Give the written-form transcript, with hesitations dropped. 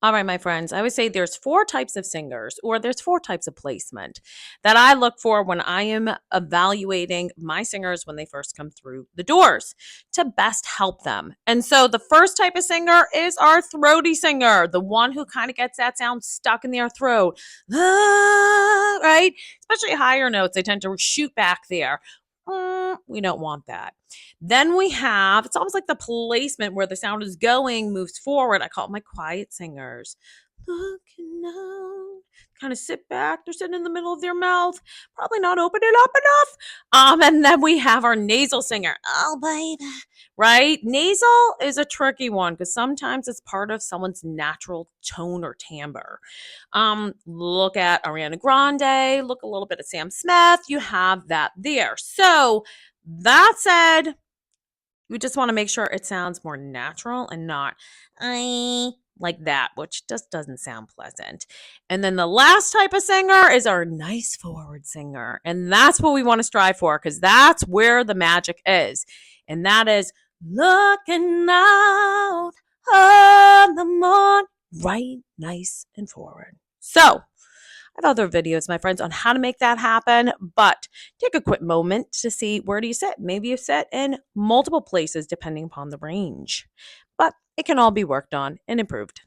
All right, my friends, I would say there's four types of singers, or there's four types of placement that I look for when I am evaluating my singers when they first come through the doors to best help them. And so the first type of singer is our throaty singer, the one who kind of gets that sound stuck in their throat. Right? Especially higher notes, they tend to shoot back there. We don't want that. Then we have, it's almost like the placement where the sound is going moves forward. I call it my quiet singers. Looking out, kind of sit back. They're sitting in the middle of their mouth, probably not opening up enough. And then we have our nasal singer. Oh, baby. Right? Nasal is a tricky one because sometimes it's part of someone's natural tone or timbre. Look at Ariana Grande, look a little bit at Sam Smith. You have that there. So that said, we just want to make sure it sounds more natural and not like that, which just doesn't sound pleasant. And then the last type of singer is our nice forward singer. And that's what we want to strive for because that's where the magic is. And that is looking out on the moon, right, nice and forward. So, I have other videos, my friends, on how to make that happen, but take a quick moment to see where do you sit. Maybe you sit in multiple places depending upon the range, but it can all be worked on and improved.